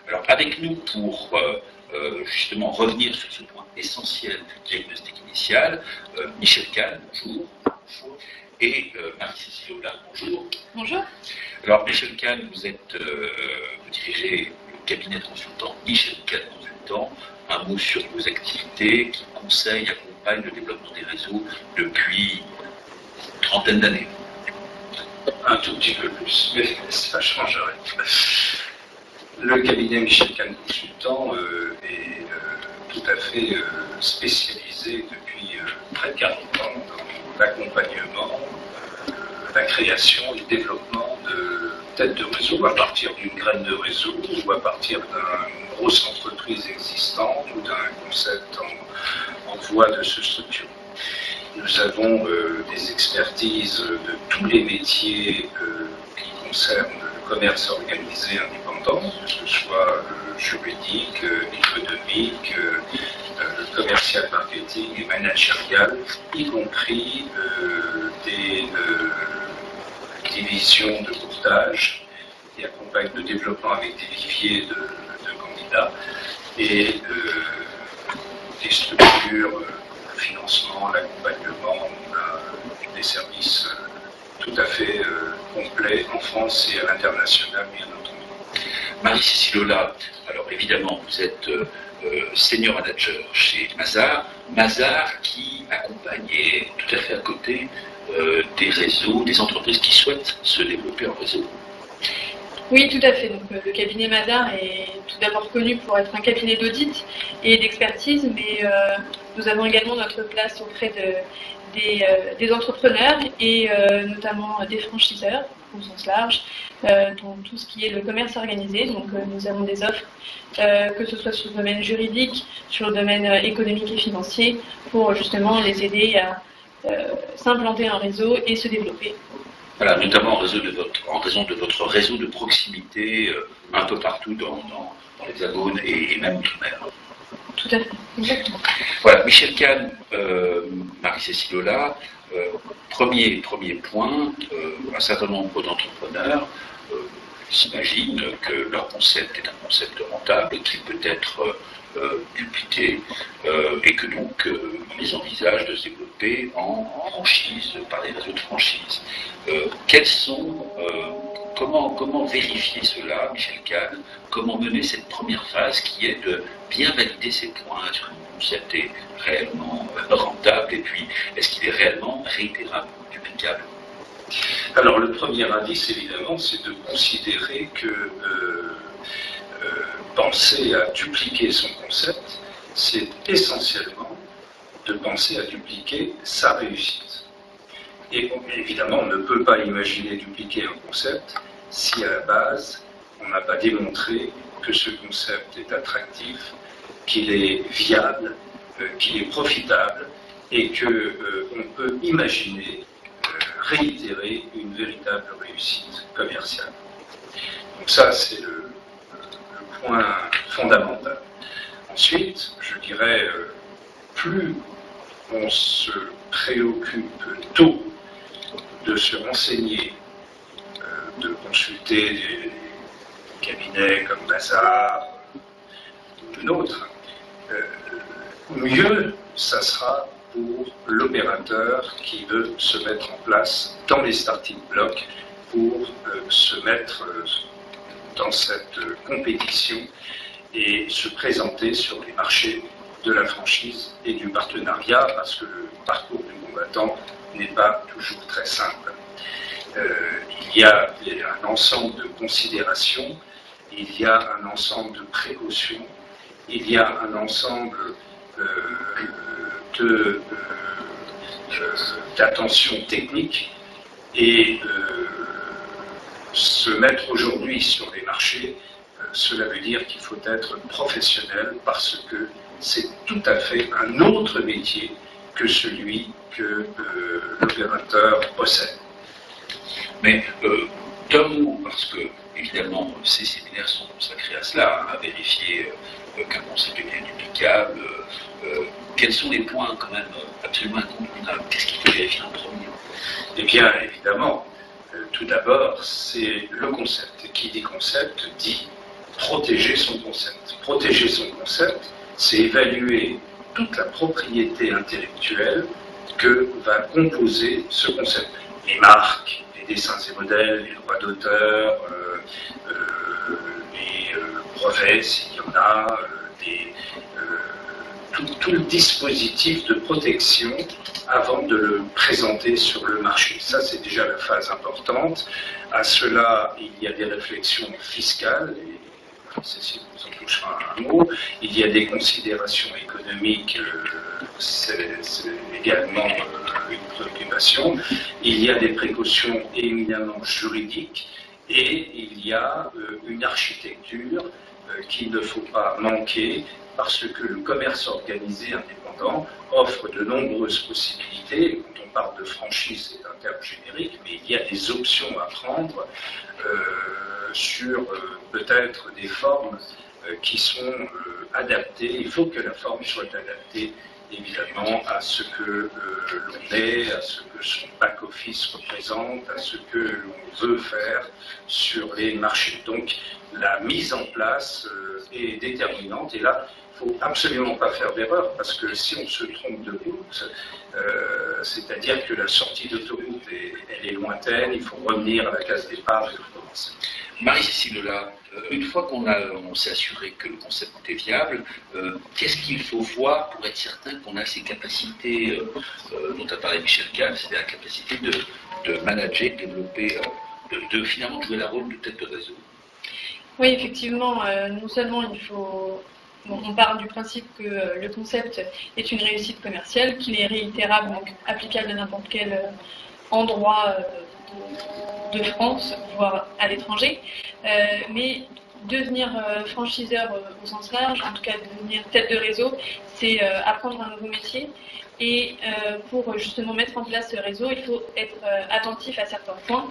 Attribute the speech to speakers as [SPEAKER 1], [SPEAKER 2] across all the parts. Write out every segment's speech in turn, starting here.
[SPEAKER 1] Alors, avec nous pour justement revenir sur ce point essentiel du diagnostic initial, Michel Kahn, bonjour. Bonjour. Et Marie-Cécile Hollard, bonjour.
[SPEAKER 2] Bonjour.
[SPEAKER 1] Alors, Michel Kahn, vous dirigez le cabinet de consultant Michel Kahn Consultant. Un mot sur vos activités qui conseillent, accompagnent le développement des réseaux depuis une trentaine d'années.
[SPEAKER 3] Un tout petit peu plus, mais ça changerait. Le cabinet Michel Kahn Consultant est tout à fait spécialisé depuis près de 40 ans dans l'accompagnement, la création et le développement de têtes de réseau à partir d'une graine de réseau ou à partir d'une grosse entreprise existante ou d'un concept en voie de se structurer. Nous avons des expertises de tous les métiers qui concernent le commerce organisé indépendant, que ce soit juridique, économique, commercial marketing et managérial, y compris des divisions de courtage qui accompagnent le développement avec des viviers de candidats et des structures, le financement, l'accompagnement, on a des services tout à fait complets en France et à l'international, bien entendu.
[SPEAKER 1] Marie-Cécile Hollard, alors évidemment, vous êtes senior manager chez Mazars. Mazars qui accompagnait tout à fait à côté des réseaux, des entreprises qui souhaitent se développer en réseau.
[SPEAKER 2] Oui, tout à fait. Donc, le cabinet Mazars est tout d'abord connu pour être un cabinet d'audit et d'expertise, mais nous avons également notre place auprès des entrepreneurs et notamment des franchiseurs au sens large, dans tout ce qui est le commerce organisé. Donc nous avons des offres, que ce soit sur le domaine juridique, sur le domaine économique et financier, pour justement les aider à s'implanter en réseau et se développer.
[SPEAKER 1] Voilà, notamment en raison de votre réseau de proximité un peu partout dans l'Hexagone et même outre-mer.
[SPEAKER 2] Tout à fait, exactement.
[SPEAKER 1] Voilà, Michel Kahn, Marie-Cécile Hollard, premier point, un certain nombre d'entrepreneurs s'imaginent que leur concept est un concept rentable qui peut être dupliqué et que donc ils envisagent de se développer en franchise, par des réseaux de franchise. Comment vérifier cela, Michel Kahn? Comment mener cette première phase qui est de bien valider ces points? Est-ce que le concept est réellement rentable et puis est-ce qu'il est réellement réitérable, duplicable?
[SPEAKER 3] Alors le premier indice, évidemment, c'est de considérer que penser à dupliquer son concept, c'est essentiellement de penser à dupliquer sa réussite. Et évidemment, on ne peut pas imaginer dupliquer un concept si à la base, on n'a pas démontré que ce concept est attractif, qu'il est viable, qu'il est profitable et qu'on peut imaginer réitérer une véritable réussite commerciale. Donc ça, c'est le point fondamental. Ensuite, je dirais, plus on se préoccupe tôt de se renseigner, de consulter des cabinets comme Mazars ou le nôtre, mieux ça sera pour l'opérateur qui veut se mettre en place dans les starting blocks pour se mettre dans cette compétition et se présenter sur les marchés de la franchise et du partenariat, parce que le parcours du combattant n'est pas toujours très simple. Il y a un ensemble de considérations, il y a un ensemble de précautions, il y a un ensemble d'attention technique et se mettre aujourd'hui sur les marchés, cela veut dire qu'il faut être professionnel parce que c'est tout à fait un autre métier que celui que l'opérateur possède.
[SPEAKER 1] Mais d'un mot, parce que évidemment ces séminaires sont consacrés à cela, à vérifier qu'un concept est bien duplicable, quels sont les points quand même absolument incontournables? Qu'est-ce qu'il faut vérifier en premier?
[SPEAKER 3] Eh bien, évidemment, tout d'abord, c'est le concept. Qui dit concept dit protéger son concept. Protéger son concept, c'est évaluer toute la propriété intellectuelle que va composer ce concept. Les marques, les dessins et modèles, les droits d'auteur, les brevets s'il y en a, tout le dispositif de protection avant de le présenter sur le marché. Ça, c'est déjà la phase importante. À cela, il y a des réflexions fiscales, et Cécile nous en touchera un mot. Il y a des considérations économiques, c'est également une préoccupation. Il y a des précautions éminemment juridiques, et il y a une architecture qu'il ne faut pas manquer, parce que le commerce organisé indépendant offre de nombreuses possibilités. Quand on parle de franchise, c'est un terme générique, mais il y a des options à prendre sur peut-être des formes qui sont adaptées. Il faut que la forme soit adaptée, évidemment, à ce que l'on est, à ce que son back-office représente, à ce que l'on veut faire sur les marchés. Donc, la mise en place est déterminante, et là, il ne faut absolument pas faire d'erreur, parce que si on se trompe de route, c'est-à-dire que la sortie d'autoroute elle est lointaine, il faut revenir à la case départ et recommencer.
[SPEAKER 1] Marie-Cécile Lola, une fois on s'est assuré que le concept est viable, qu'est-ce qu'il faut voir pour être certain qu'on a ces capacités dont a parlé Michel Kahn, c'est-à-dire la capacité de manager, de développer, de finalement jouer la rôle de tête de réseau?
[SPEAKER 2] Oui, effectivement, non seulement il faut... Bon, on part du principe que le concept est une réussite commerciale, qu'il est réitérable, donc applicable à n'importe quel endroit de France, voire à l'étranger, mais devenir franchiseur au sens large, en tout cas devenir tête de réseau, c'est apprendre un nouveau métier. Et pour justement mettre en place ce réseau, il faut être attentif à certains points,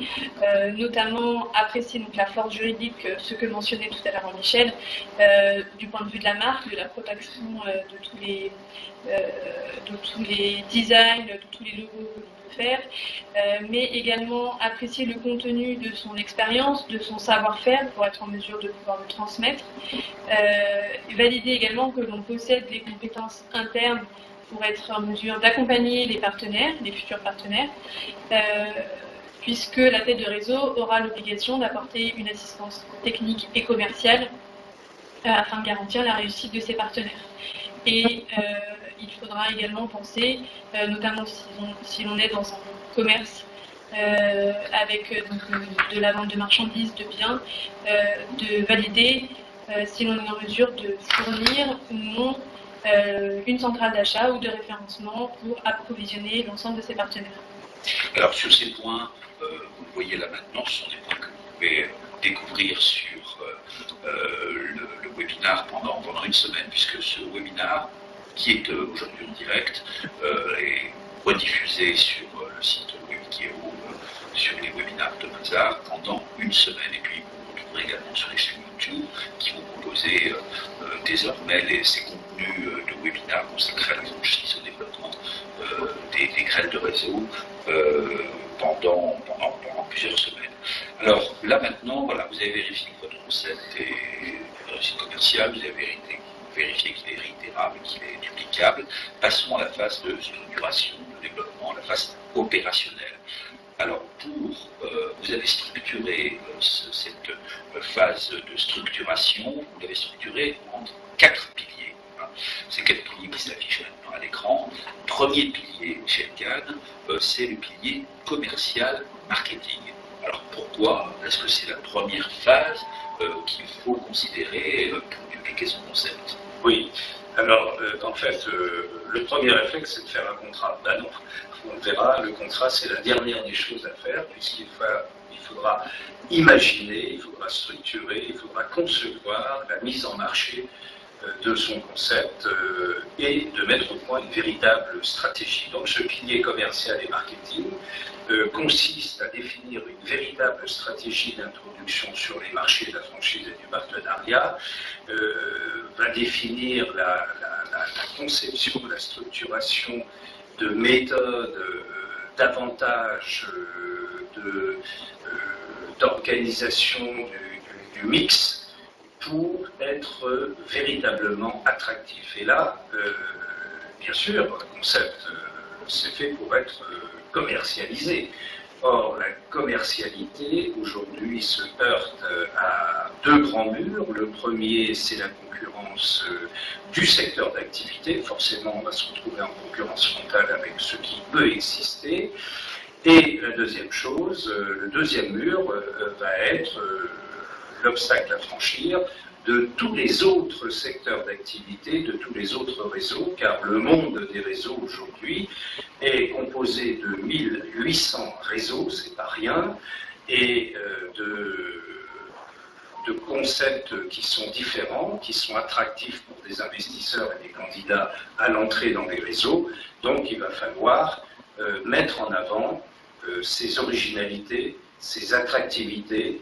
[SPEAKER 2] notamment apprécier donc la force juridique, ce que mentionnait tout à l'heure Michel, du point de vue de la marque, de la protection de tous les designs, de tous les logos que l'on peut faire, mais également apprécier le contenu de son expérience, de son savoir-faire pour être en mesure de pouvoir le transmettre, valider également que l'on possède les compétences internes pour être en mesure d'accompagner les partenaires, les futurs partenaires, puisque la tête de réseau aura l'obligation d'apporter une assistance technique et commerciale afin de garantir la réussite de ses partenaires. Et il faudra également penser, notamment si l'on est dans un commerce avec de la vente de marchandises, de biens, de valider si l'on est en mesure de fournir ou non une centrale d'achat ou de référencement pour approvisionner l'ensemble de ses partenaires.
[SPEAKER 1] Alors sur ces points, vous le voyez là maintenant, ce sont des points que vous pouvez découvrir sur le webinaire pendant une semaine, puisque ce webinaire, qui est aujourd'hui en direct, est rediffusé sur le site Webikeo, sur les webinaires de Mozart pendant une semaine. Et puis vous retrouverez également sur les chaînes YouTube qui vont proposer désormais ces contenus de webinaires consacrés à l'exercice au développement des grêles de réseau pendant plusieurs semaines. Alors là maintenant, voilà, vous avez vérifié que votre concept est réussite commerciale, vous avez vérifié qu'il est réitérable, qu'il est duplicable. Passons à la phase de structuration, de développement, la phase opérationnelle. Alors vous avez structuré cette phase de structuration, vous l'avez structurée en 4 piliers. Ces 4 piliers qui s'affichent maintenant à l'écran. Premier pilier chez Kahn, c'est le pilier commercial marketing. Alors pourquoi est-ce que c'est la première phase qu'il faut considérer pour dupliquer son concept?
[SPEAKER 3] Oui, alors en fait, le premier réflexe, c'est de faire un contrat. Ben non, on verra, le contrat, c'est la dernière des choses à faire, puisqu'il faudra imaginer, il faudra structurer, il faudra concevoir la mise en marché de son concept et de mettre au point une véritable stratégie. Donc ce pilier commercial et marketing consiste à définir une véritable stratégie d'introduction sur les marchés de la franchise et du partenariat, va définir la conception, la structuration de méthodes, davantage d'organisation du mix pour être véritablement attractif. Et là, bien sûr, le concept c'est fait pour être commercialisé. Or, la commercialité, aujourd'hui, se heurte à deux grands murs. Le premier, c'est la concurrence du secteur d'activité. Forcément, on va se retrouver en concurrence frontale avec ce qui peut exister. Et la deuxième chose, le deuxième mur va être l'obstacle à franchir de tous les autres secteurs d'activité, de tous les autres réseaux, car le monde des réseaux aujourd'hui est composé de 1800 réseaux, c'est pas rien, et de concepts qui sont différents, qui sont attractifs pour des investisseurs et des candidats à l'entrée dans les réseaux. Donc il va falloir mettre en avant ces originalités, ces attractivités,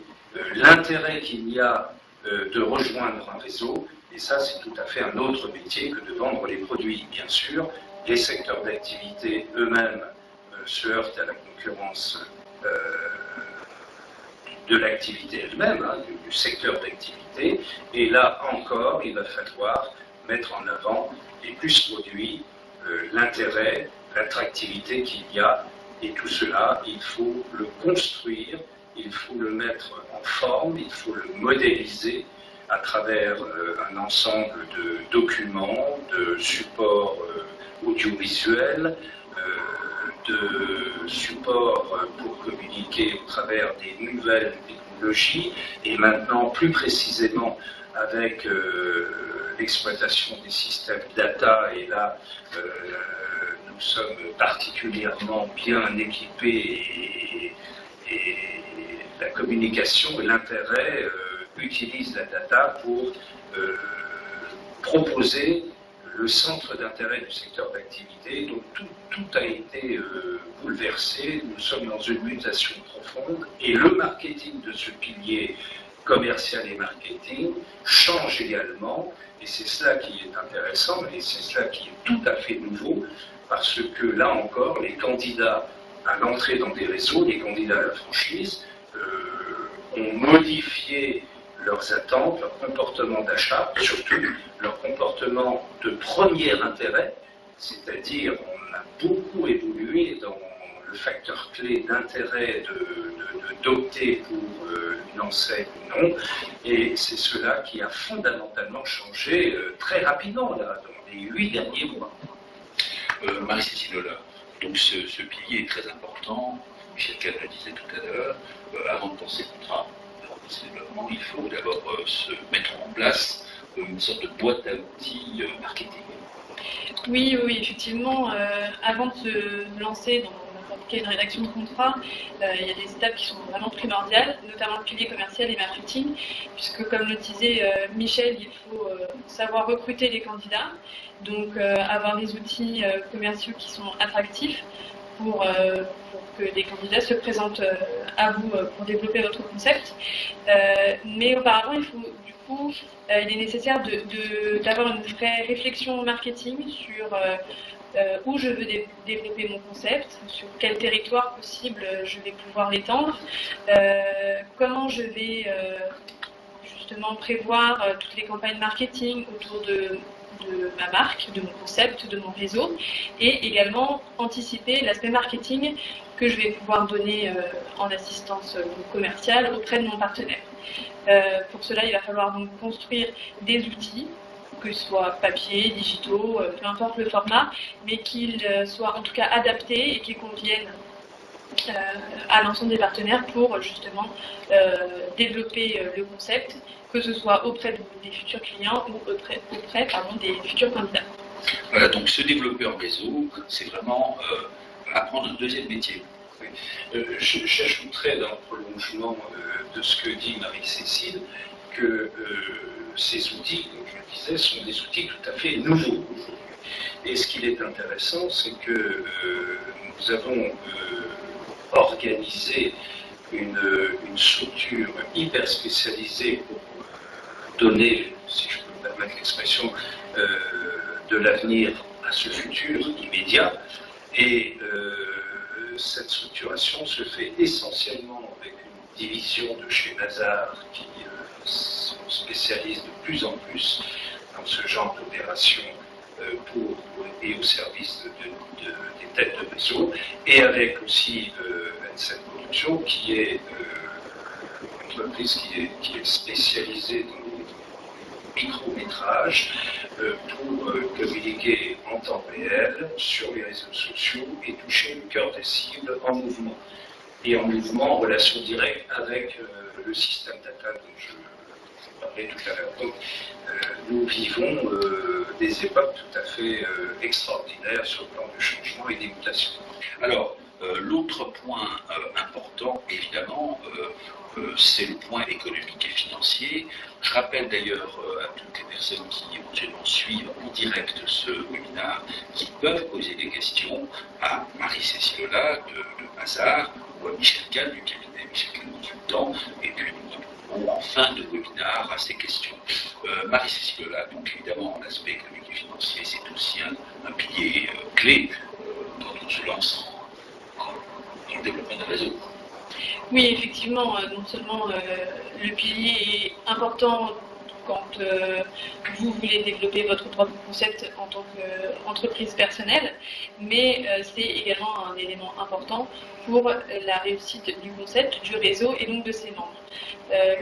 [SPEAKER 3] l'intérêt qu'il y a de rejoindre un réseau, et ça c'est tout à fait un autre métier que de vendre les produits. Bien sûr, les secteurs d'activité eux-mêmes se heurtent à la concurrence de l'activité elle-même, hein, du secteur d'activité, et là encore, il va falloir mettre en avant les plus produits, l'intérêt, l'attractivité qu'il y a, et tout cela, il faut le construire, il faut le mettre en forme, il faut le modéliser à travers un ensemble de documents, de supports audiovisuels, de supports pour communiquer au travers des nouvelles technologies, et maintenant plus précisément avec l'exploitation des systèmes data, et là nous sommes particulièrement bien équipés, et la communication et l'intérêt utilisent la data pour proposer le centre d'intérêt du secteur d'activité. Donc tout a été bouleversé, nous sommes dans une mutation profonde, et le marketing de ce pilier commercial et marketing change également, et c'est cela qui est intéressant, et c'est cela qui est tout à fait nouveau, parce que là encore, les candidats à l'entrée dans des réseaux, les candidats à la franchise, ont modifié leurs attentes, leur comportement d'achat, surtout leur comportement de premier intérêt, c'est-à-dire on a beaucoup évolué dans le facteur clé d'intérêt d'opter pour une enseigne ou non, et c'est cela qui a fondamentalement changé très rapidement là, dans les 8 derniers mois.
[SPEAKER 1] Marie-Cécile Lola, donc ce pilier est très important, Michel Kahn le disait tout à l'heure, avant de penser contrat, développement, il faut d'abord se mettre en place une sorte de boîte à outils marketing.
[SPEAKER 2] Oui, effectivement, avant de se lancer dans n'importe quelle rédaction de contrat, il y a des étapes qui sont vraiment primordiales, notamment le pilier commercial et marketing, puisque comme le disait Michel, il faut savoir recruter les candidats, donc avoir des outils commerciaux qui sont attractifs pour que les candidats se présentent à vous pour développer votre concept. Mais auparavant, il est nécessaire d'avoir une vraie réflexion marketing sur où je veux développer mon concept, sur quel territoire possible je vais pouvoir l'étendre, comment je vais justement prévoir toutes les campagnes marketing autour de ma marque, de mon concept, de mon réseau, et également anticiper l'aspect marketing que je vais pouvoir donner en assistance commerciale auprès de mon partenaire. Pour cela, il va falloir donc construire des outils, que ce soit papier, digitaux, peu importe le format, mais qu'ils soient en tout cas adaptés et qui conviennent à l'ensemble des partenaires pour justement développer le concept, que ce soit auprès des futurs clients ou auprès des futurs candidats.
[SPEAKER 1] Voilà, donc se développer en réseau, c'est vraiment apprendre un deuxième métier.
[SPEAKER 3] J'ajouterais dans le prolongement de ce que dit Marie-Cécile que ces outils, comme je le disais, sont des outils tout à fait nouveaux aujourd'hui. Et ce qui est intéressant, c'est que nous avons organisé une structure hyper spécialisée pour donner, si je peux me permettre l'expression, de l'avenir à ce futur immédiat. Et cette structuration se fait essentiellement avec une division de chez Mazars qui spécialise de plus en plus dans ce genre d'opération et au service des têtes de réseau, et avec aussi N7 Production, qui est une entreprise qui est spécialisée dans les micro-métrages pour communiquer en temps réel sur les réseaux sociaux et toucher le cœur des cibles en mouvement. Et en mouvement, en relation directe avec le système data dont je parlais tout à l'heure. Donc, nous vivons des époques tout à fait extraordinaires sur le plan du changement et des mutations.
[SPEAKER 1] Alors, l'autre point important, évidemment, c'est le point économique et financier. Je rappelle d'ailleurs à toutes les personnes qui éventuellement suivent en direct ce webinaire qui peuvent poser des questions à Marie-Cécile Lola de Mazars ou à Michel Kahn du cabinet Michel Kahn Consultant, et puis nous répondrons en fin de webinaire à ces questions. Marie-Cécile Lola, donc évidemment l'aspect économique et financier, c'est aussi un pilier clé quand on se lance dans le développement d'un réseau.
[SPEAKER 2] Oui, effectivement, non seulement le pilier est important quand vous voulez développer votre propre concept en tant qu'entreprise personnelle, mais c'est également un élément important pour la réussite du concept, du réseau et donc de ses membres.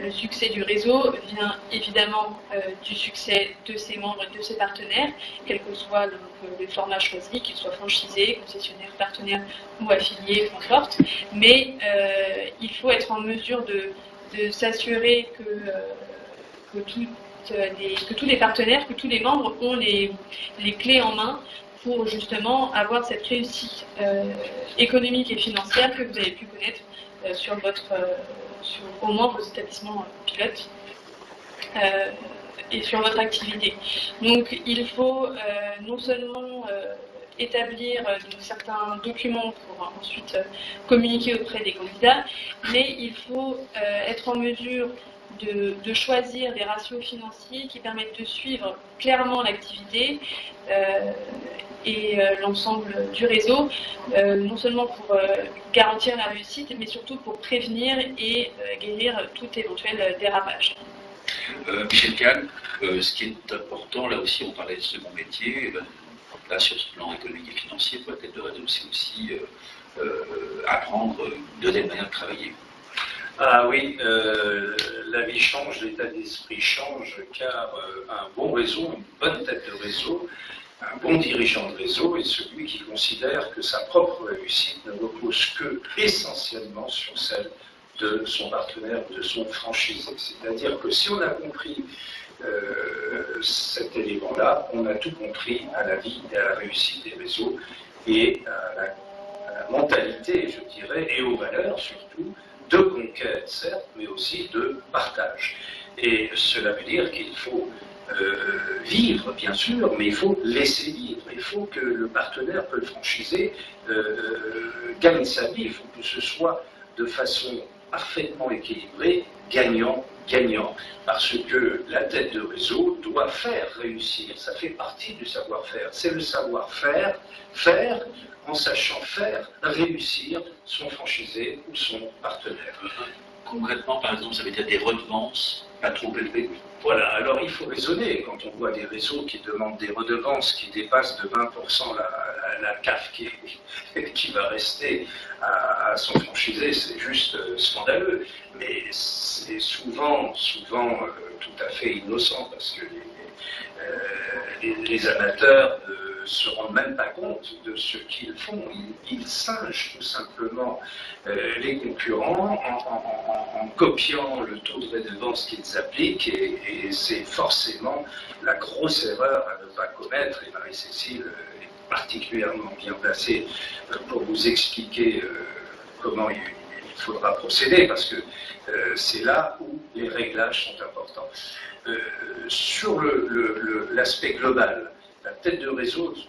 [SPEAKER 2] Le succès du réseau vient évidemment du succès de ses membres et de ses partenaires, quel que soit le format choisi, qu'il soit franchisé, concessionnaire, partenaire ou affilié, peu importe. Mais il faut être en mesure de s'assurer que tous les partenaires, que tous les membres ont les clés en main pour justement avoir cette réussite économique et financière que vous avez pu connaître sur au moins vos établissements pilotes et sur votre activité. Donc il faut non seulement établir certains documents pour ensuite communiquer auprès des candidats, mais il faut être en mesure de choisir des ratios financiers qui permettent de suivre clairement l'activité et l'ensemble du réseau, non seulement pour garantir la réussite, mais surtout pour prévenir et guérir tout éventuel dérapage.
[SPEAKER 1] Michel Kahn, ce qui est important, là aussi on parlait de second métier, là sur ce plan économique et financier, pour la tête de réseau, c'est aussi apprendre de nouvelles manières de travailler.
[SPEAKER 3] Ah oui, la vie change, l'état d'esprit change, car un bon réseau, une bonne tête de réseau, un bon dirigeant de réseau est celui qui considère que sa propre réussite ne repose que essentiellement sur celle de son partenaire, de son franchisé. C'est-à-dire que si on a compris cet élément-là, on a tout compris à la vie et à la réussite des réseaux et à la mentalité, je dirais, et aux valeurs surtout, de conquête, certes, mais aussi de partage. Et cela veut dire qu'il faut vivre, bien sûr, mais il faut laisser vivre. Il faut que le partenaire, que le franchisé, gagne sa vie. Il faut que ce soit de façon parfaitement équilibrée, gagnant-gagnant. Parce que la tête de réseau doit faire réussir. Ça fait partie du savoir-faire. C'est le savoir-faire, faire en sachant faire réussir son franchisé ou son partenaire.
[SPEAKER 1] Concrètement, par exemple, ça veut dire des redevances pas trop élevées.
[SPEAKER 3] Voilà, alors il faut raisonner. Quand on voit des réseaux qui demandent des redevances qui dépassent de 20% la CAF qui va rester à son franchisé, c'est juste scandaleux. Mais c'est souvent tout à fait innocent parce que les amateurs ne se rendent même pas compte de ce qu'ils font. Ils singent tout simplement les concurrents en copiant le taux de redevance qu'ils appliquent et c'est forcément la grosse erreur à ne pas commettre. Et Marie-Cécile est particulièrement bien placée pour vous expliquer comment il faudra procéder parce que c'est là où les réglages sont importants. Sur l'aspect global, la tête de réseau, du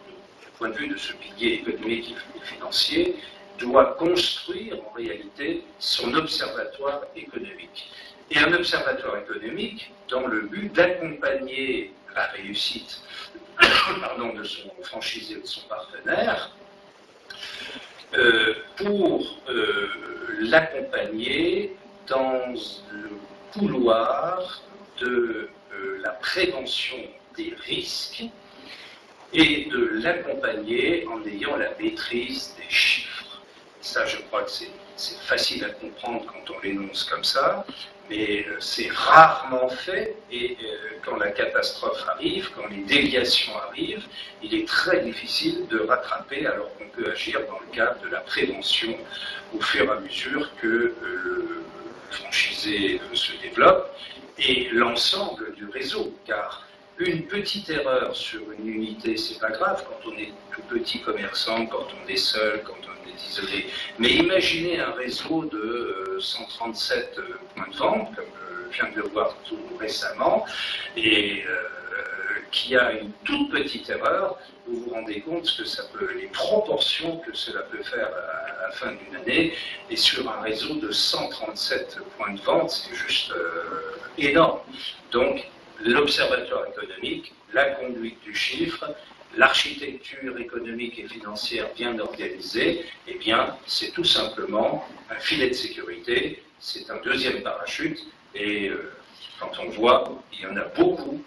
[SPEAKER 3] point de vue de ce pilier économique et financier, doit construire en réalité son observatoire économique. Et un observatoire économique dans le but d'accompagner la réussite de son franchisé ou de son partenaire pour l'accompagner dans le couloir de la prévention des risques et de l'accompagner en ayant la maîtrise des chiffres. Ça, je crois que c'est facile à comprendre quand on l'énonce comme ça, mais c'est rarement fait, et quand la catastrophe arrive, quand les déviations arrivent, il est très difficile de rattraper alors qu'on peut agir dans le cadre de la prévention au fur et à mesure que le franchisé se développe, et l'ensemble du réseau, car une petite erreur sur une unité, c'est pas grave quand on est tout petit commerçant, quand on est seul, quand on est isolé. Mais imaginez un réseau de 137 points de vente, comme je viens de le voir tout récemment, et qui a une toute petite erreur, vous vous rendez compte que ça peut, les proportions que cela peut faire à la fin d'une année, et sur un réseau de 137 points de vente, c'est juste énorme. Donc, l'observatoire économique, la conduite du chiffre, l'architecture économique et financière bien organisée, eh bien, c'est tout simplement un filet de sécurité, c'est un deuxième parachute, et quand on voit, il y en a beaucoup,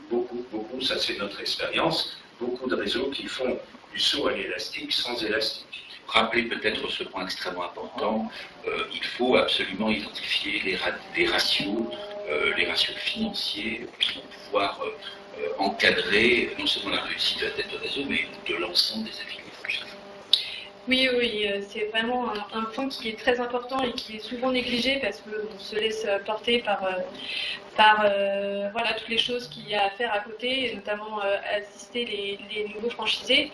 [SPEAKER 3] ça c'est notre expérience, beaucoup de réseaux qui font du saut à l'élastique sans élastique.
[SPEAKER 1] Rappelez peut-être ce point extrêmement important, il faut absolument identifier les ratios financiers qui vont pouvoir encadrer non seulement la réussite de la tête de réseau, mais de l'ensemble des affiliés.
[SPEAKER 2] Oui, c'est vraiment un point qui est très important et qui est souvent négligé parce qu'on se laisse porter par voilà, toutes les choses qu'il y a à faire à côté, et notamment assister les nouveaux franchisés.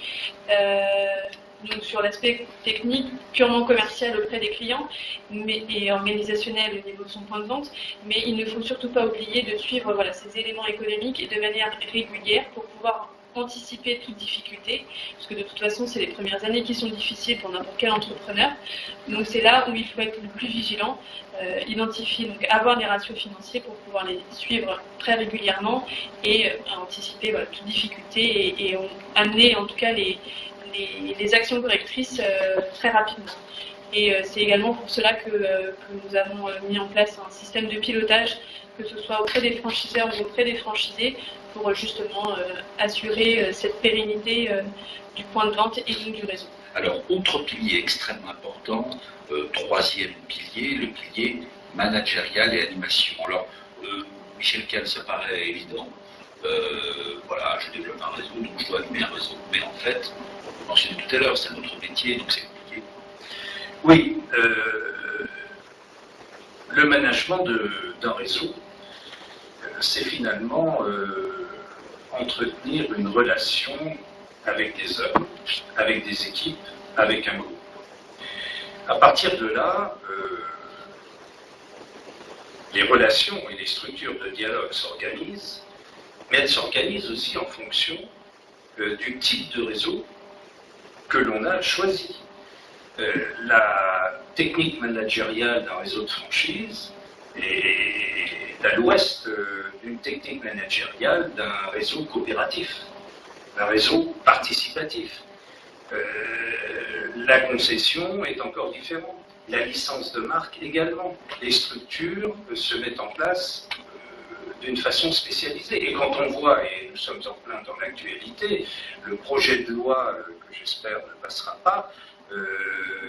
[SPEAKER 2] Donc sur l'aspect technique purement commercial auprès des clients et organisationnel au niveau de son point de vente, mais il ne faut surtout pas oublier de suivre ces éléments économiques et de manière régulière pour pouvoir anticiper toute difficulté, parce que de toute façon c'est les premières années qui sont difficiles pour n'importe quel entrepreneur, donc c'est là où il faut être le plus vigilant, identifier, donc avoir des ratios financiers pour pouvoir les suivre très régulièrement et anticiper toute difficulté et amener en tout cas les actions correctrices très rapidement. Et c'est également pour cela que nous avons mis en place un système de pilotage, que ce soit auprès des franchiseurs ou auprès des franchisés, pour justement assurer cette pérennité du point de vente et donc du réseau.
[SPEAKER 1] Alors, autre pilier extrêmement important, troisième pilier, le pilier managérial et animation. Alors, Michel Kahn, ça paraît évident. Voilà, je développe un réseau, donc je dois animer un réseau. Mais en fait, on l'a mentionné tout à l'heure, c'est notre métier, donc c'est compliqué.
[SPEAKER 3] Oui, le management d'un réseau, c'est finalement entretenir une relation avec des hommes, avec des équipes, avec un groupe. À partir de là, les relations et les structures de dialogue s'organisent, mais elles s'organisent aussi en fonction du type de réseau que l'on a choisi. La technique managériale d'un réseau de franchise est à l'ouest d'une technique managériale d'un réseau coopératif, d'un réseau participatif. La concession est encore différente, la licence de marque également. Les structures se mettent en place d'une façon spécialisée. Et quand on voit, et nous sommes en plein dans l'actualité, le projet de loi que j'espère ne passera pas,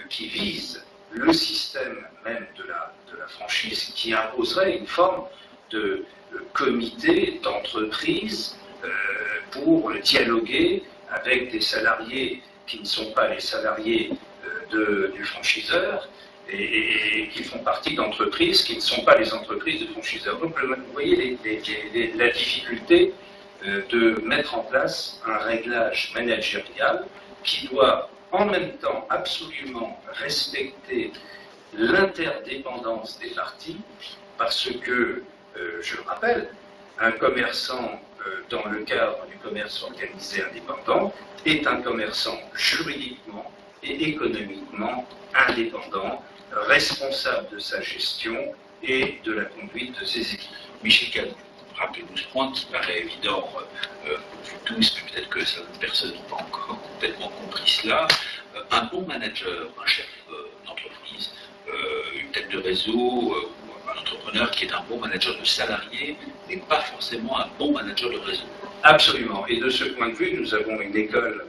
[SPEAKER 3] qui vise le système même de la franchise, qui imposerait une forme de comité d'entreprise pour dialoguer avec des salariés qui ne sont pas les salariés du franchiseur et qui font partie d'entreprises qui ne sont pas les entreprises de franchiseurs. Donc vous voyez la difficulté de mettre en place un réglage managérial qui doit en même temps absolument respecter l'interdépendance des parties, parce que, je le rappelle, un commerçant dans le cadre du commerce organisé indépendant est un commerçant juridiquement et économiquement indépendant, responsable de sa gestion et de la conduite de ses équipes.
[SPEAKER 1] Michel Kahn, rappelez-nous ce point qui paraît évident pour vous tous, mais peut-être que certaines personnes n'ont pas encore complètement compris cela. Un bon manager, un chef d'entreprise, une tête de réseau ou un entrepreneur entrepreneur qui est un bon manager de salariés n'est pas forcément un bon manager de réseau.
[SPEAKER 3] Absolument. Et de ce point de vue, nous avons une école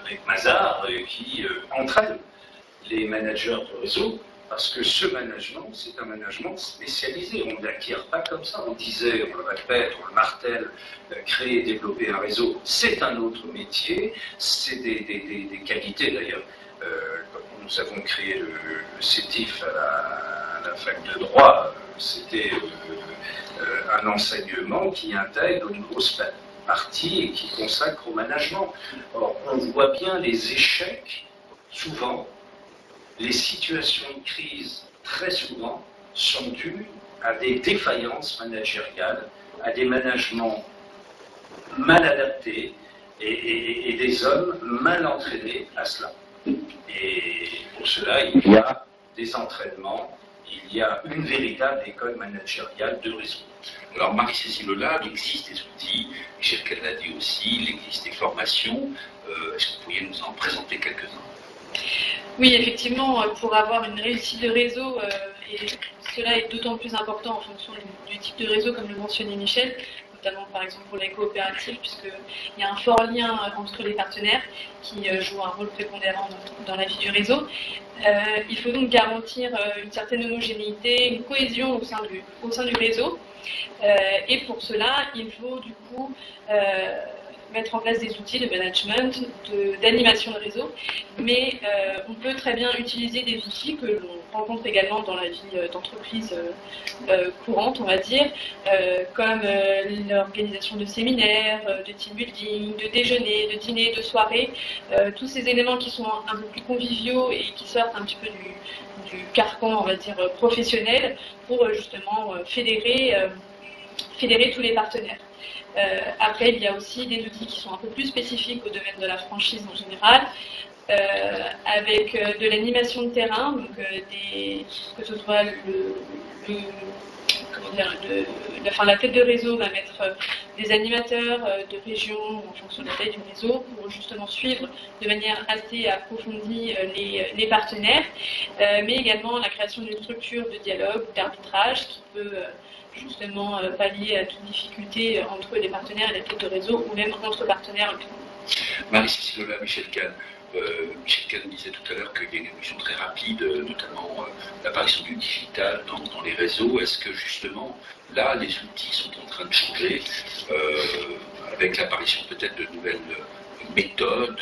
[SPEAKER 3] avec Mazars qui entraîne les managers de réseau, parce que ce management, c'est un management spécialisé. On ne l'acquiert pas comme ça. On disait, on le répète, on le martèle, créer et développer un réseau, c'est un autre métier, c'est des qualités d'ailleurs. Nous avons créé le CETIF à la fac de droit, c'était un enseignement qui intègre une grosse partie et qui consacre au management. Or, on voit bien les échecs, souvent, les situations de crise, très souvent, sont dues à des défaillances managériales, à des managements mal adaptés et des hommes mal entraînés à cela. Et pour cela, il y a des entraînements, il y a une véritable école managériale de réseau.
[SPEAKER 1] Alors, Marie-Cécile Lola, il existe des outils, Michel Kahn l'a dit aussi, il existe des formations. Est-ce que vous pourriez nous en présenter quelques-uns?
[SPEAKER 2] Oui, effectivement, pour avoir une réussite de réseau, et cela est d'autant plus important en fonction du type de réseau, comme le mentionnait Michel, notamment par exemple pour les coopératives, puisqu'il y a un fort lien entre les partenaires qui jouent un rôle prépondérant dans la vie du réseau. Il faut donc garantir une certaine homogénéité, une cohésion au sein du réseau. Et pour cela, il faut du coup mettre en place des outils de management, d'animation de réseau, mais on peut très bien utiliser des outils que l'on rencontre également dans la vie d'entreprise courante, on va dire, comme l'organisation de séminaires, de team building, de déjeuners, de dîners, de soirées, tous ces éléments qui sont un peu plus conviviaux et qui sortent un petit peu du carcan, on va dire, professionnel, pour justement fédérer tous les partenaires. Après, il y a aussi des outils qui sont un peu plus spécifiques au domaine de la franchise en général, avec de l'animation de terrain, donc que ce soit la tête de réseau va mettre des animateurs de région en fonction de la taille du réseau pour justement suivre de manière assez approfondie les partenaires, mais également la création d'une structure de dialogue, d'arbitrage qui peut justement pallier à toute difficulté entre les partenaires et les têtes de réseau, ou même entre partenaires.
[SPEAKER 1] Marie-Cécile Lola, Michel Kahn. Michel Kahn disait tout à l'heure qu'il y a une évolution très rapide, notamment l'apparition du digital dans les réseaux. Est-ce que justement, là, les outils sont en train de changer, avec l'apparition peut-être de nouvelles méthodes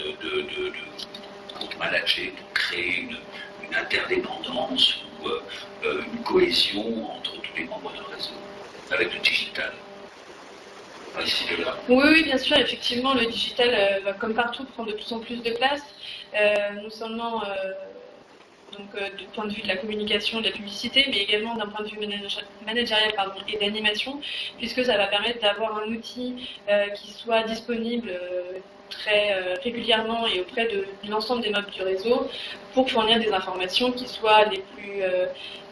[SPEAKER 1] pour manager, pour créer une interdépendance ou une cohésion entre tous les membres d'un réseau, avec le digital?
[SPEAKER 2] Oui, bien sûr, effectivement, le digital va, comme partout, prendre de plus en plus de place, non seulement du point de vue de la communication, de la publicité, mais également d'un point de vue managérial et d'animation, puisque ça va permettre d'avoir un outil qui soit disponible très régulièrement et auprès de l'ensemble des membres du réseau pour fournir des informations qui soient les plus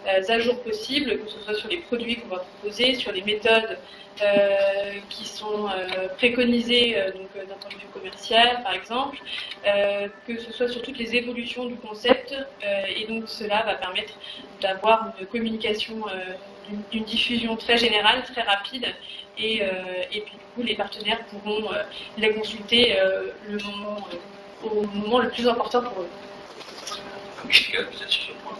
[SPEAKER 2] à jour possible, que ce soit sur les produits qu'on va proposer, sur les méthodes qui sont préconisées d'un point de vue commercial par exemple, que ce soit sur toutes les évolutions du concept, et donc cela va permettre d'avoir une communication, d'une diffusion très générale, très rapide, et puis du coup les partenaires pourront la consulter au moment le plus important pour eux.
[SPEAKER 1] Michel, vous êtes sur ce point?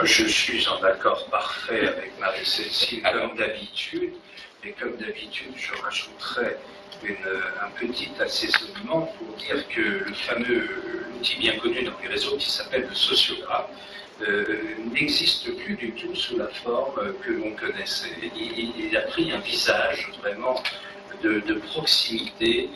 [SPEAKER 3] Je suis en accord parfait avec Marie-Cécile, comme d'habitude, et comme d'habitude, je rajouterais un petit assaisonnement pour dire que le fameux outil bien connu dans les réseaux qui s'appelle le sociogramme n'existe plus du tout sous la forme que l'on connaissait. Il a pris un visage vraiment de proximité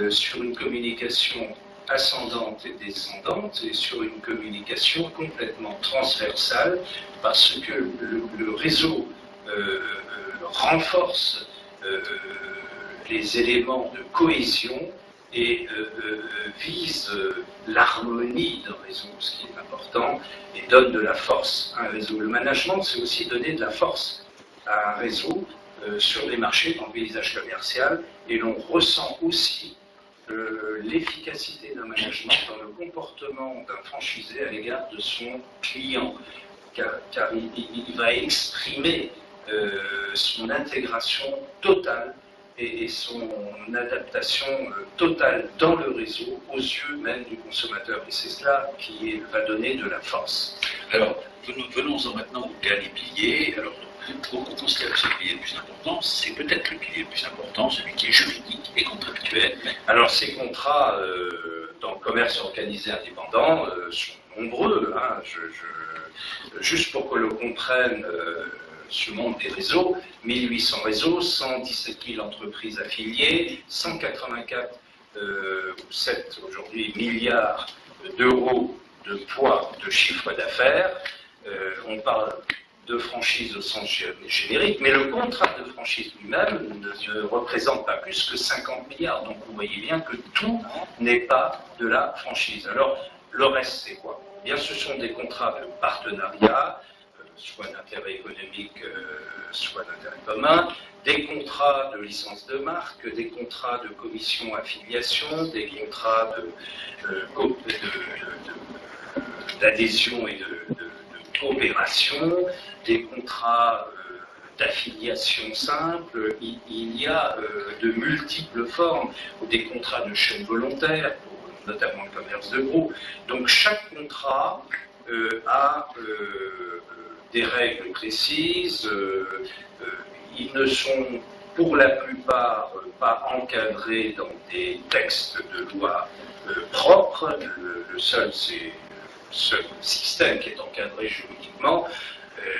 [SPEAKER 3] sur une communication ascendante et descendante, et sur une communication complètement transversale, parce que le réseau renforce les éléments de cohésion et vise l'harmonie d'un réseau, ce qui est important, et donne de la force à un réseau. Le management, c'est aussi donner de la force à un réseau sur les marchés, dans le paysage commercial, et l'on ressent aussi l'efficacité d'un management dans le comportement d'un franchisé à l'égard de son client. car il va exprimer son intégration totale et son adaptation totale dans le réseau aux yeux même du consommateur. Et c'est cela qui va donner de la force.
[SPEAKER 1] Alors, venons-en maintenant au dernier pilier. Alors, on considère que c'est le pilier le plus important, c'est peut-être le pilier le plus important, celui qui est juridique et contractuel.
[SPEAKER 3] Alors, ces contrats dans le commerce organisé indépendant sont nombreux. Hein. Juste pour que l'on comprenne ce monde des réseaux, 1800 réseaux, 117 000 entreprises affiliées, 184 ou 7 aujourd'hui milliards d'euros de poids de chiffre d'affaires. On parle de franchise au sens générique, mais le contrat de franchise lui-même ne représente pas plus que 50 milliards. Donc vous voyez bien que tout n'est pas de la franchise. Alors, le reste, c'est quoi ? Eh bien, ce sont des contrats de partenariat, soit d'intérêt économique, soit d'intérêt commun, des contrats de licence de marque, des contrats de commission affiliation, des contrats d'adhésion et de coopération, des contrats d'affiliation simple. Il y a de multiples formes, des contrats de chaîne volontaire, notamment le commerce de gros. Donc chaque contrat a des règles précises. Ils ne sont pour la plupart pas encadrés dans des textes de loi propres. Le seul système qui est encadré juridiquement,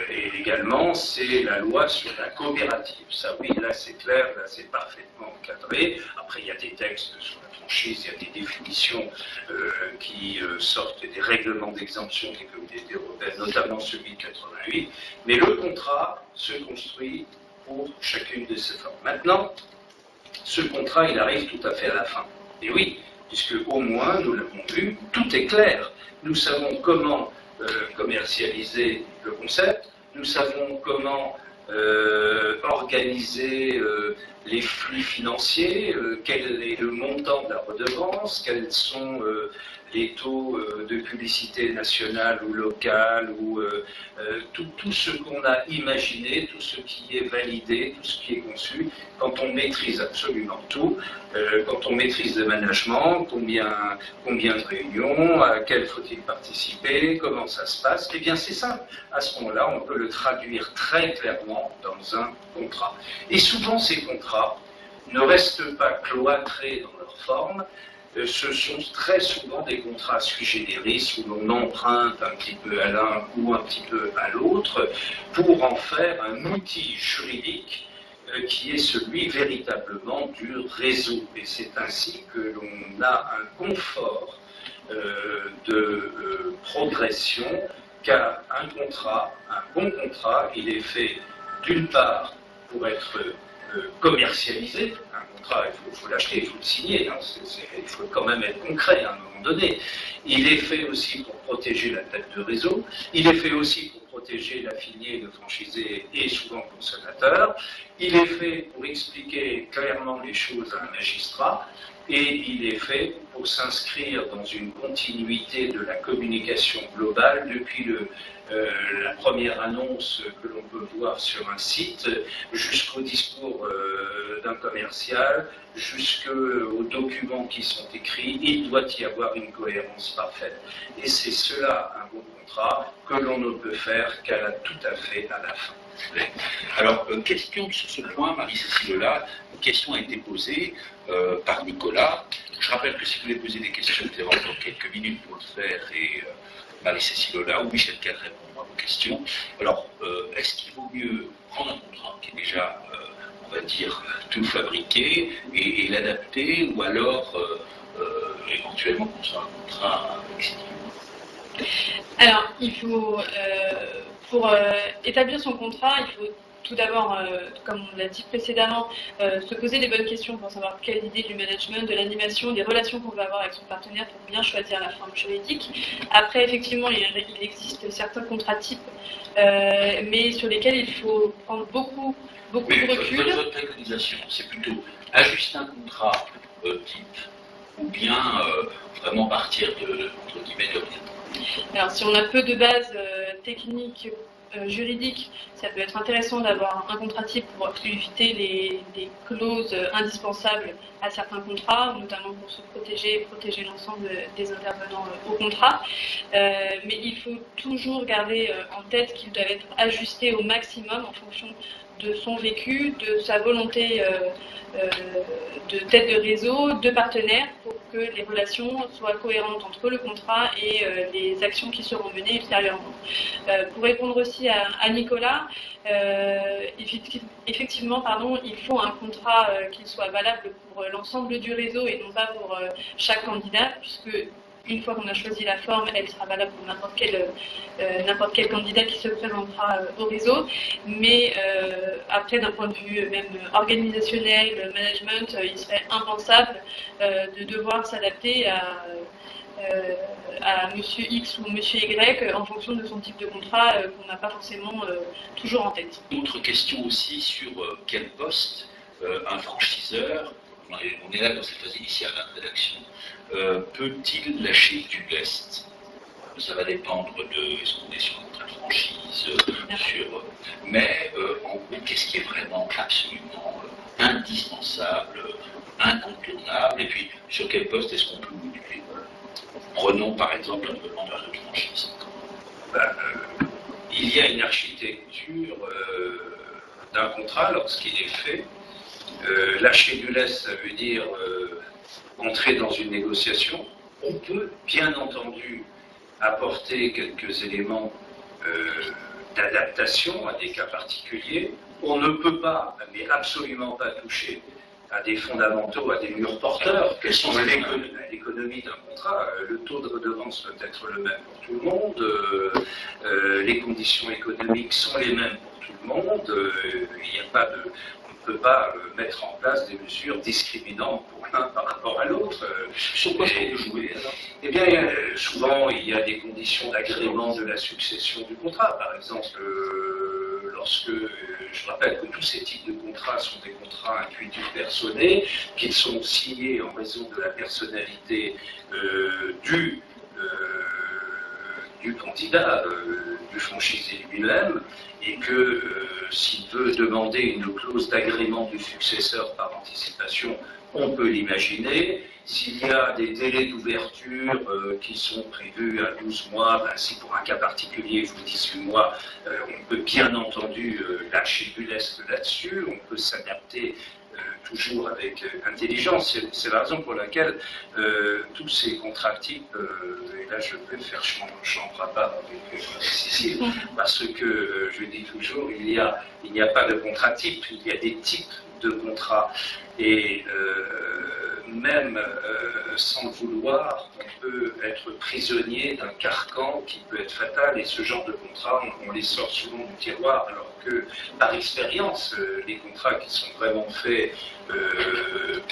[SPEAKER 3] et également, c'est la loi sur la coopérative. Ça, oui, là, c'est clair, là, c'est parfaitement encadré. Après, il y a des textes sur la franchise, il y a des définitions qui sortent des règlements d'exemption des communautés européennes, notamment celui de 88. Mais le contrat se construit pour chacune de ces formes. Maintenant, ce contrat, il arrive tout à fait à la fin. Et oui, puisque au moins, nous l'avons vu, tout est clair. Nous savons comment commercialiser le concept, nous savons comment organiser les flux financiers, quel est le montant de la redevance, quels sont les taux de publicité nationale ou locale, ou tout ce qu'on a imaginé, tout ce qui est validé, tout ce qui est conçu. Quand on maîtrise absolument tout, quand on maîtrise le management, combien de réunions, à quelles faut-il participer, comment ça se passe, eh bien c'est simple. À ce moment-là, on peut le traduire très clairement dans un contrat. Et souvent, ces contrats ne restent pas cloîtrés dans leur forme. Ce sont très souvent des contrats sui generis où l'on emprunte un petit peu à l'un ou un petit peu à l'autre pour en faire un outil juridique qui est celui véritablement du réseau. Et c'est ainsi que l'on a un confort de progression, car un bon contrat, il est fait d'une part pour être commercialisé. Un contrat, il faut l'acheter, il faut le signer, hein, il faut quand même être concret à un moment donné. Il est fait aussi pour protéger la tête de réseau, il est fait aussi pour protéger l'affilié, le franchisé et souvent le consommateur, il est fait pour expliquer clairement les choses à un magistrat, et il est fait pour s'inscrire dans une continuité de la communication globale depuis la première annonce que l'on peut voir sur un site, jusqu'au discours d'un commercial, jusqu'aux documents qui sont écrits. Il doit y avoir une cohérence parfaite. Et c'est cela, un bon contrat, que l'on ne peut faire tout à fait à la fin.
[SPEAKER 1] Alors, question sur ce point, Marie-Cécile Lola, une question a été posée par Nicolas. Je rappelle que si vous voulez poser des questions, vous avez encore quelques minutes pour le faire, et Marie-Cécile Lola ou Michel Cadre répondront à vos questions. Alors, est-ce qu'il vaut mieux prendre un contrat qui est déjà, on va dire, tout fabriqué et l'adapter, ou alors éventuellement construire un contrat avec?
[SPEAKER 2] Alors, il faut, pour établir son contrat, il faut tout d'abord, comme on l'a dit précédemment, se poser les bonnes questions pour savoir quelle idée du management, de l'animation, des relations qu'on va avoir avec son partenaire pour bien choisir la forme juridique. Après, effectivement, il existe certains contrats types, mais sur lesquels il faut prendre beaucoup de recul.
[SPEAKER 1] Votre préconisation, c'est plutôt ajuster un contrat type, ou bien vraiment partir entre guillemets de rien?
[SPEAKER 2] Alors, si on a peu de bases technique juridique, ça peut être intéressant d'avoir un contrat type pour éviter les clauses indispensables à certains contrats, notamment pour se protéger et protéger l'ensemble des intervenants au contrat. Mais il faut toujours garder en tête qu'ils doivent être ajustés au maximum en fonction de son vécu, de sa volonté de tête de réseau, de partenaire, pour que les relations soient cohérentes entre le contrat et les actions qui seront menées ultérieurement. Pour répondre aussi à Nicolas, effectivement, il faut un contrat qui soit valable pour l'ensemble du réseau et non pas pour chaque candidat, puisque une fois qu'on a choisi la forme, elle sera valable pour n'importe quel candidat qui se présentera au réseau. Mais après, d'un point de vue même organisationnel, management, il serait impensable de devoir s'adapter à Monsieur X ou Monsieur Y en fonction de son type de contrat qu'on n'a pas forcément toujours en tête.
[SPEAKER 1] Autre question aussi sur quel poste un franchiseur, on est là dans cette phase initiale de rédaction, peut-il lâcher du lest? Ça va dépendre de est-ce qu'on est sur un contrat de franchise, mais en gros, qu'est-ce qui est vraiment absolument indispensable, incontournable, et puis sur quel poste est-ce qu'on peut moduler? Prenons par exemple un demandeur de franchise.
[SPEAKER 3] Il y a une architecture d'un contrat lorsqu'il est fait. Lâcher du lest, ça veut dire entrer dans une négociation. On peut bien entendu apporter quelques éléments d'adaptation à des cas particuliers. On ne peut pas, mais absolument pas toucher à des fondamentaux, à des murs porteurs. Quels sont l'économie d'un contrat? Le taux de redevance doit être le même pour tout le monde. Les conditions économiques sont les mêmes pour tout le monde. Il n'y a pas de... On ne peut pas mettre en place des mesures discriminantes pour l'un par rapport à l'autre.
[SPEAKER 1] Sur quoi est-ce qu'on peut jouer alors?
[SPEAKER 3] Eh bien, souvent, il y a des conditions d'agrément de la succession du contrat. Par exemple, lorsque, je rappelle que tous ces types de contrats sont des contrats intuitifs personnés, qu'ils sont signés en raison de la personnalité du candidat, du franchisé lui-même, et que s'il veut demander une clause d'agrément du successeur par anticipation, on peut l'imaginer. S'il y a des délais d'ouverture qui sont prévus à 12 mois, si pour un cas particulier il faut 18 mois, on peut bien entendu lâcher du lest là-dessus, on peut s'adapter toujours avec intelligence. C'est la raison pour laquelle tous ces contrats types, et là je peux faire chambre à part avec Cécile, parce que je dis toujours, il n'y a pas de contrat type, il y a des types de contrats. Et même sans le vouloir, on peut être prisonnier d'un carcan qui peut être fatal, et ce genre de contrats, on les sort souvent du tiroir, alors que par expérience, les contrats qui sont vraiment faits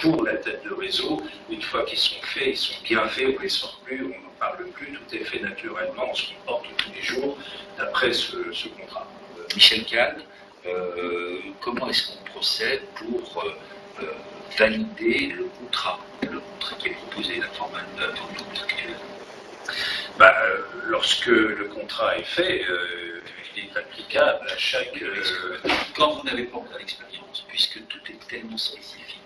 [SPEAKER 3] pour la tête de réseau, une fois qu'ils sont faits, ils sont bien faits, on ne les sort plus, on n'en parle plus, tout est fait naturellement, on se comporte tous les jours d'après ce contrat.
[SPEAKER 1] Michel Kahn, comment est-ce qu'on procède pour valider le contrat qui est proposé, la forme contractuelle?
[SPEAKER 3] Lorsque le contrat est fait, il est applicable à chaque...
[SPEAKER 1] Quand vous n'avez pas encore d'expérience, puisque tout est tellement spécifique,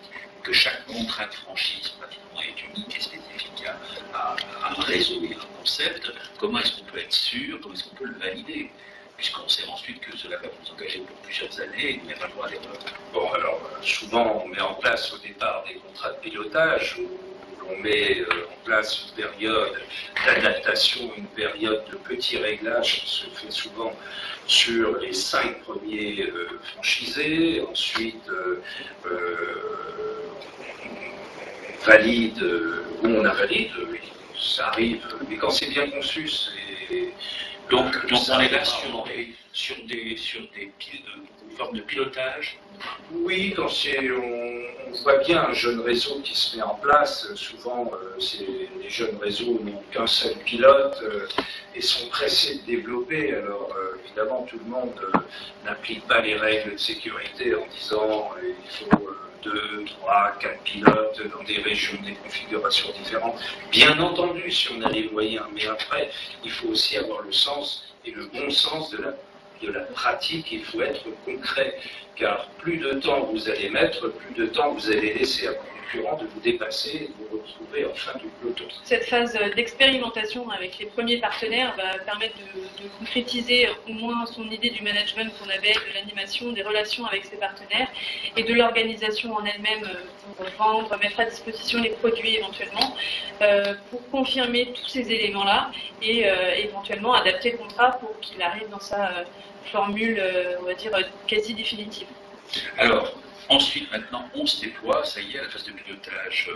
[SPEAKER 1] que chaque contrat de franchise pratiquement est unique et spécifique à un réseau et un concept, comment est-ce qu'on peut être sûr, comment est-ce qu'on peut le valider? Puisqu'on sait ensuite que cela va vous engager pour plusieurs années, il n'y a pas le droit d'erreur.
[SPEAKER 3] Bon, alors, souvent, on met en place au départ des contrats de pilotage où l'on met en place une période d'adaptation, une période de petits réglages qui se fait souvent sur les 5 premiers franchisés. Ensuite, on valide, où on invalide, ça arrive, mais quand c'est bien conçu, c'est...
[SPEAKER 1] Donc on est là sur des formes de pilotage.
[SPEAKER 3] Oui, quand on voit bien un jeune réseau qui se met en place, souvent les jeunes réseaux n'ont qu'un seul pilote et sont pressés de développer. Alors évidemment, tout le monde n'applique pas les règles de sécurité en disant il faut 2, 3, 4 pilotes dans des régions, des configurations différentes. Bien entendu, si on a les moyens, mais après, il faut aussi avoir le sens et le bon sens de la pratique. Il faut être concret, car plus de temps vous allez mettre, plus de temps vous allez laisser à vos concurrents de vous dépasser et de vous retrouver en fin du peloton.
[SPEAKER 2] Cette phase d'expérimentation avec les premiers partenaires va permettre de concrétiser au moins son idée du management qu'on avait, de l'animation, des relations avec ses partenaires et de l'organisation en elle-même pour vendre, mettre à disposition les produits éventuellement, pour confirmer tous ces éléments-là et éventuellement adapter le contrat pour qu'il arrive dans sa formule, on va dire, quasi définitive.
[SPEAKER 1] Alors, ensuite, maintenant, on se déploie, ça y est, la phase de pilotage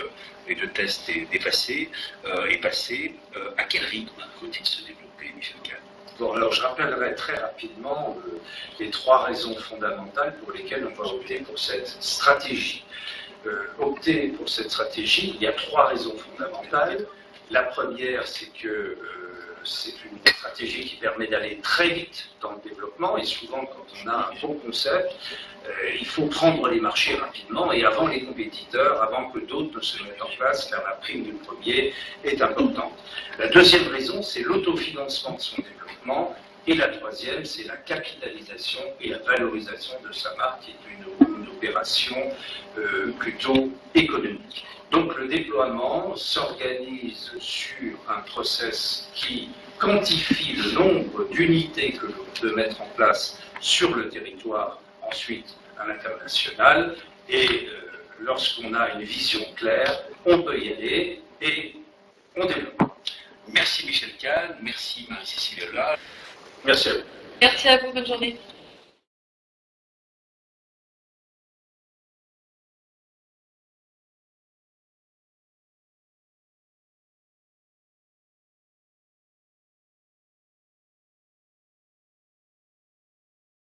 [SPEAKER 1] et de test est passée. À quel rythme faut-il se développer, Michel Kahn?
[SPEAKER 3] Bon, alors je rappellerai très rapidement les 3 raisons fondamentales pour lesquelles on va opter pour cette stratégie. Opter pour cette stratégie, il y a 3 raisons fondamentales. La première, c'est que c'est une stratégie qui permet d'aller très vite dans le développement, et souvent quand on a un bon concept, il faut prendre les marchés rapidement et avant les compétiteurs, avant que d'autres ne se mettent en place, car la prime du premier est importante. La deuxième raison, c'est l'autofinancement de son développement, et la troisième, c'est la capitalisation et la valorisation de sa marque, qui est une opération plutôt économique. Donc le déploiement s'organise sur un process qui quantifie le nombre d'unités que l'on peut mettre en place sur le territoire, ensuite à l'international, et lorsqu'on a une vision claire, on peut y aller et on développe.
[SPEAKER 1] Merci Michel Kahn, merci Marie-Cécile Lola.
[SPEAKER 3] Merci à vous.
[SPEAKER 2] Merci à vous, bonne journée.